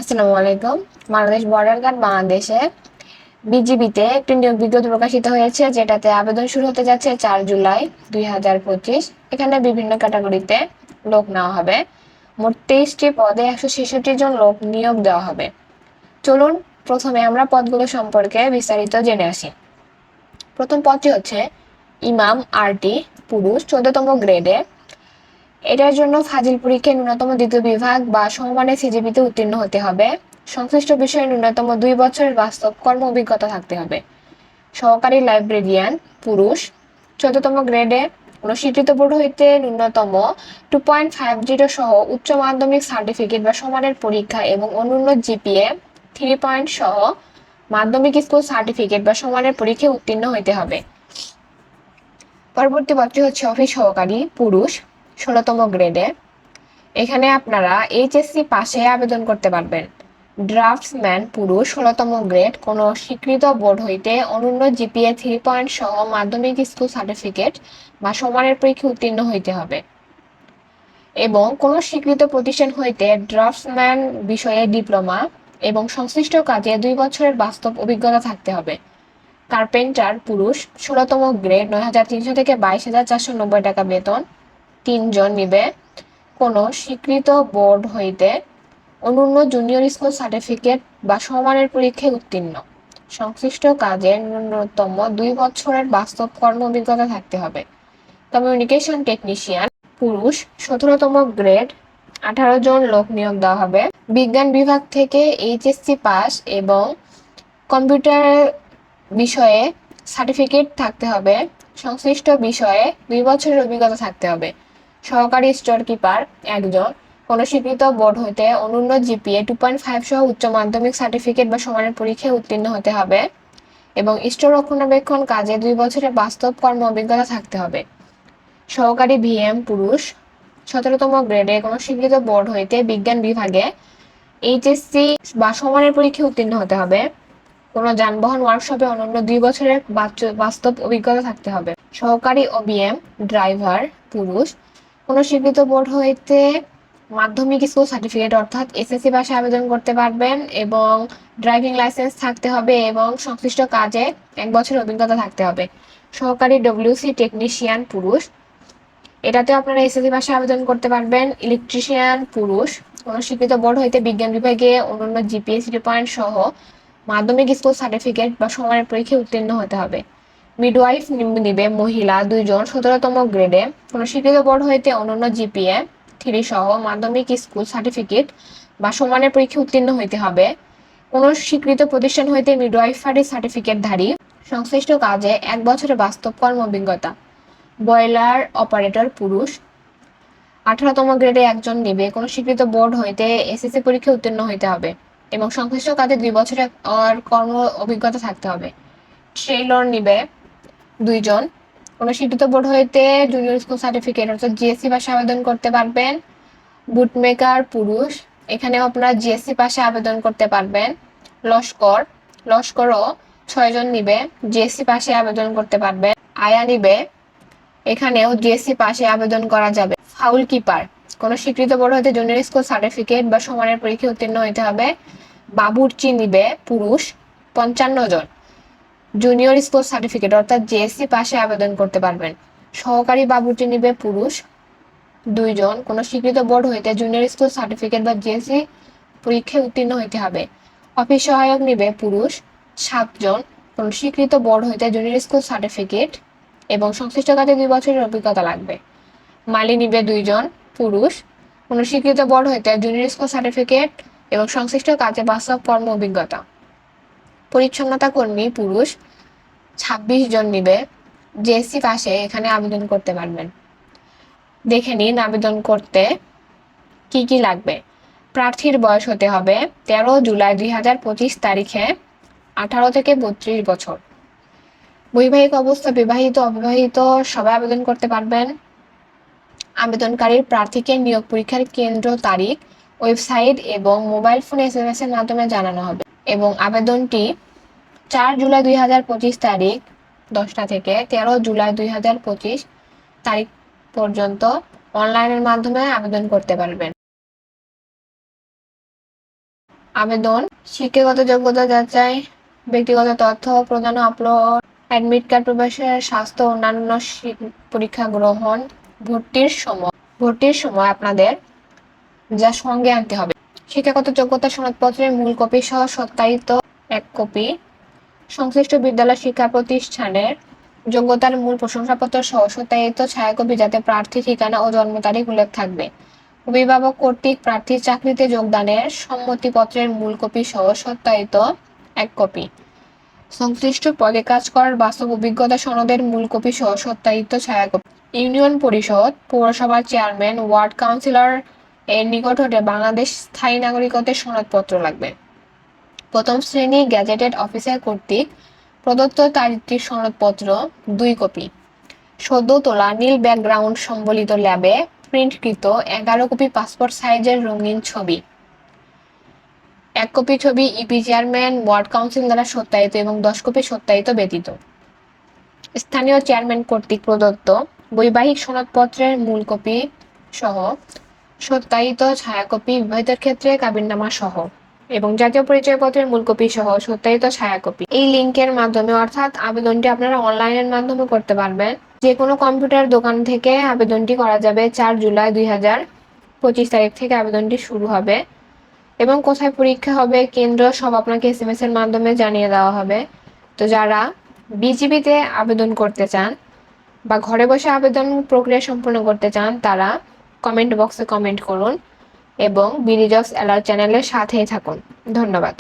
আসসালামু আলাইকুম। Bangladesh border guard বাংলাদেশে বিজিবিতে একটি নিয়োগ বিজ্ঞপ্তি প্রকাশিত হয়েছে, যেটাতে আবেদন শুরু হতে যাচ্ছে 4 জুলাই 2025। এখানে বিভিন্ন ক্যাটাগরিতে লোক নেওয়া হবে। মোট 23টি পদে 166 জন লোক নিয়োগ দেওয়া হবে। চলুন প্রথমে আমরা পদগুলো সম্পর্কে বিস্তারিত জেনে আসি। প্রথম পদটি হচ্ছে ইমাম আরটি, পুরুষ, 14তম গ্রেডে। এটার জন্য ফাজিল পরীক্ষায় ন্যূনতম দ্বিতীয় বিভাগ বা সমমানের সিজিপিতে উত্তীর্ণ হতে হবে। সংশ্লিষ্ট বিষয়ে ন্যূনতম 2 বছরের বাস্তব কর্ম অভিজ্ঞতা থাকতে হবে। সহকারী লাইব্রেরিয়ান, পুরুষ, 14তম গ্রেডে। কোনো স্বীকৃত বোর্ড হইতে ন্যূনতম 2.50 সহ উচ্চ মাধ্যমিক সার্টিফিকেট বা সমানের পরীক্ষা এবং অন্যান্য জিপিএ 3 সহ মাধ্যমিক স্কুল সার্টিফিকেট বা সমানের পরীক্ষায় উত্তীর্ণ হইতে হবে। পরবর্তী পদটি হচ্ছে অফিস সহকারী, পুরুষ, 16তম গ্রেডে। এখানে আপনারা এইচএসসি পাশে আবেদন করতে পারবেন। ড্রাফটসম্যান, পুরুষ, 16তম গ্রেড। কোনো স্বীকৃত বোর্ড হইতে অনন্য জিপিএ 3 সহ মাধ্যমিক স্কুল সার্টিফিকেট বা সমানের পরীক্ষা উত্তীর্ণ হইতে হবে এবং কোনো স্বীকৃত প্রতিষ্ঠান হইতে ড্রাফটসম্যান বিষয়ে ডিপ্লোমা এবং সংশ্লিষ্ট কাজে 2 বছরের বাস্তব অভিজ্ঞতা থাকতে হবে। কার্পেন্টার, পুরুষ, 16তম গ্রেড, 9,300 থেকে 22,490 টাকা বেতন। 3 জন নিবে। কোনো স্বীকৃত বোর্ড হইতে অনন্য জুনিয়র স্কুল সার্টিফিকেট বা সমমানের পরীক্ষায় উত্তীর্ণ, সংশ্লিষ্ট কাজের ন্যূনতম 2 বছরের বাস্তব কর্ম অভিজ্ঞতা থাকতে হবে। কমিউনিকেশন টেকনিশিয়ান, পুরুষ, 17তম গ্রেড, 18 জন লোক নিয়োগ দেওয়া হবে। বিজ্ঞান বিভাগ থেকে এইচএসসি পাস এবং কম্পিউটার বিষয়ে সার্টিফিকেট থাকতে হবে। সংশ্লিষ্ট বিষয়ে 2 বছরের অভিজ্ঞতা থাকতে হবে। সহকারী স্টোর কিপার, 1 জন। কোনো স্বীকৃত বোর্ড হইতে অনন্য জিপিএ 2.5 সহ উচ্চ মাধ্যমিক সার্টিফিকেট বা সমানের পরীক্ষায় উত্তীর্ণ হতে হবে এবং স্টোর রক্ষণাবেক্ষণ কাজে 2 বছরের বাস্তব কর্ম অভিজ্ঞতা থাকতে হবে। সহকারী ভিএম, পুরুষ, 17তম গ্রেডে। কোনো স্বীকৃত বোর্ড হইতে বিজ্ঞান বিভাগে এইচএসসি বা সমানের পরীক্ষায় উত্তীর্ণ হতে হবে। কোনো যানবাহন ওয়ার্কশপে অনন্য 2 বছরের বাস্তব অভিজ্ঞতা থাকতে হবে। সহকারী ওবিএম, ড্রাইভার, পুরুষ, কোনো স্বীকৃত বোর্ড হইতে মাধ্যমিক স্কুল সার্টিফিকেট অর্থাৎ এসএসসি পাশে আবেদন করতে পারবেন এবং ড্রাইভিং লাইসেন্স থাকতে হবে এবং সংশ্লিষ্ট কাজে 1 বছরের অভিজ্ঞতা থাকতে হবে। সহকারী ডব্লিউসি টেকনিশিয়ান, পুরুষ, এটাতেও আপনারা এসএসসি পাশে আবেদন করতে পারবেন। ইলেকট্রিশিয়ান, পুরুষ, কোনো স্বীকৃত বোর্ড হইতে বিজ্ঞান বিভাগে অন্যান্য জিপিএ 3 সহ মাধ্যমিক স্কুল সার্টিফিকেট বা সমানের পরীক্ষায় উত্তীর্ণ হতে হবে। মিডওয়াইফ নিবে মহিলা, 2 জন, 17তম গ্রেডে। কোনো স্বীকৃত বোর্ড হইতে অনন্য জিপিএ 3 সহ মাধ্যমিক স্কুল সার্টিফিকেট বা সমানের পরীক্ষায় উত্তীর্ণ হইতে হবে। কোনো স্বীকৃত প্রতিষ্ঠান হইতে মিডওয়াইফারি সার্টিফিকেটধারী, সংশ্লিষ্ট কাজে 1 বছরের বাস্তব কর্ম অভিজ্ঞতা। বয়লার অপারেটর, পুরুষ, 18তম গ্রেডে 1 জন নিবে। কোনো স্বীকৃত বোর্ড হইতে এসএসসি পরীক্ষায় উত্তীর্ণ হইতে হবে এবং সংশ্লিষ্ট কাজে 2 বছরের কর্ম অভিজ্ঞতা থাকতে হবে। ট্রেইলর নিবে 2 জন। কোনো স্বীকৃত বোর্ড হইতে জুনিয়র স্কুল সার্টিফিকেট অর্থাৎ জিএসসি পাশে আবেদন করতে পারবেন। বুটমেকার, পুরুষ, এখানেও আপনারা জিএসসি পাশে আবেদন করতে পারবেন। লস্কর, লস্করও 6 জন নিবে, জিএসসি পাশে আবেদন করতে পারবেন। আয়া নিবে, এখানেও জিএসসি পাশে আবেদন করা যাবে। ফাউল কিপার, কোনো স্বীকৃত বোর্ড হইতে জুনিয়র স্কুল সার্টিফিকেট বা সমানের পরীক্ষায় উত্তীর্ণ হইতে হবে। বাবুর্চি নিবে, পুরুষ, 55 জন, জুনিয়র স্কুল সার্টিফিকেট অর্থাৎ জেএসসি পাশে আবেদন করতে পারবেন। সহকারী বাবুর্চি নিবে, পুরুষ, 2 জন, কোনো স্বীকৃত বোর্ড হইতে জুনিয়র স্কুল সার্টিফিকেট বা জেএসসি পরীক্ষায় উত্তীর্ণ হইতে হবে। অফিস সহায়ক নিবে, পুরুষ, 7 জন, কোনো স্বীকৃত বোর্ড হইতে জুনিয়র স্কুল সার্টিফিকেট এবং সংশ্লিষ্ট কাজে 2 বছরের অভিজ্ঞতা লাগবে। মালি নিবে 2 জন, পুরুষ, কোনো স্বীকৃত বোর্ড হইতে জুনিয়র স্কুল সার্টিফিকেট এবং সংশ্লিষ্ট কাজে বাস্তব কর্ম অভিজ্ঞতা। পরিচ্ছন্নতা কর্মী, পুরুষ, 26 জন নিবে, জেএসসি পাশে এখানে আবেদন করতে পারবেন। দেখে নিন আবেদন করতে কি কি লাগবে। প্রার্থীর বয়স হতে হবে 13 জুলাই 2025 তারিখে 18 থেকে 32 বছর। বৈবাহিক অবস্থা বিবাহিত অবিবাহিত সবাই আবেদন করতে পারবেন। আবেদনকারীর প্রার্থীকে নিয়োগ পরীক্ষার কেন্দ্র, তারিখ, ওয়েবসাইট এবং মোবাইল ফোন এসএমএস এর মাধ্যমে জানানো হবে এবং আবেদনটি 4 জুলাই 2025 তারিখ 10টা থেকে 13 জুলাই 2025 তারিখ পর্যন্ত অনলাইনের মাধ্যমে আবেদন করতে পারবেন। আবেদন, শিক্ষাগত যোগ্যতা যাচাই, ব্যক্তিগত তথ্য প্রদান ও আপলোড, অ্যাডমিট কার্ড প্রবেশের, স্বাস্থ্য অন্যান্য পরীক্ষা গ্রহণ। ভর্তির সময় আপনাদের যা সঙ্গে আনতে হবে: শিক্ষাগত যোগ্যতা সনদপত্রের মূল কপি সহ সত্যায়িত 1 কপি, সংশ্লিষ্ট বিদ্যালয় শিক্ষা প্রতিষ্ঠানের যোগ্যতার মূল প্রশংসাপত্র সহ সত্যায়িত ছায়াকপি যাতে প্রার্থীর ঠিকানা ও জন্ম তারিখ উল্লেখ থাকবে, অভিভাবক কর্তৃক প্রার্থীর চাকরিতে যোগদানের সম্মতিপত্রের মূল কপি সহ সত্যায়িত 1 কপি, সংশ্লিষ্ট পদে কাজ করার বাস্তব অভিজ্ঞতা সনদের মূল কপি সহ সত্যায়িত ছায়াকপি। ইউনিয়ন পরিষদ, পৌরসভার চেয়ারম্যান, ওয়ার্ড কাউন্সিলর এর নিকট হতে বাংলাদেশ স্থায়ী নাগরিকত্বের সনদপত্র লাগবে। প্রথম শ্রেণী গ্যাজেটেড অফিসার কর্তৃক প্রদত্ত তারিখটির সনদপত্র 2 কপি, সদ্য তোলা নীল ব্যাকগ্রাউন্ড সম্বলিত ল্যাবে প্রিন্টকৃত 11 কপি পাসপোর্ট সাইজের রঙিন ছবি, 1 কপি ছবি ইপি চেয়ারম্যান, ওয়ার্ড কাউন্সিল দ্বারা সত্যায়িত এবং 10 কপি সত্যায়িত ব্যতীত স্থানীয় চেয়ারম্যান কর্তৃক প্রদত্ত বৈবাহিক সনদপত্রের মূল কপি সহ সত্যায়িত ছায়াকপি বিবাহিতের ক্ষেত্রে কাবিননামা সহ এবং জাতীয় পরিচয়পত্রের মূল কপি সহ সত্যায়িত ছায়াকপি। এই লিঙ্কের মাধ্যমে অর্থাৎ আবেদনটি আপনারা অনলাইনের মাধ্যমে করতে পারবেন। যে কোনো কম্পিউটার দোকান থেকে আবেদনটি করা যাবে। 4 জুলাই 2025 তারিখ থেকে আবেদনটি শুরু হবে এবং কোথায় পরীক্ষা হবে, কেন্দ্র সব আপনাকে SMS এর মাধ্যমে জানিয়ে দেওয়া হবে। তো যারা বিজিবিতে আবেদন করতে চান বা ঘরে বসে আবেদন প্রক্রিয়া সম্পূর্ণ করতে চান তারা কমেন্ট বক্সে কমেন্ট করুন এবং বিডি জবস অ্যালার্ট চ্যানেলের সাথেই থাকুন। ধন্যবাদ।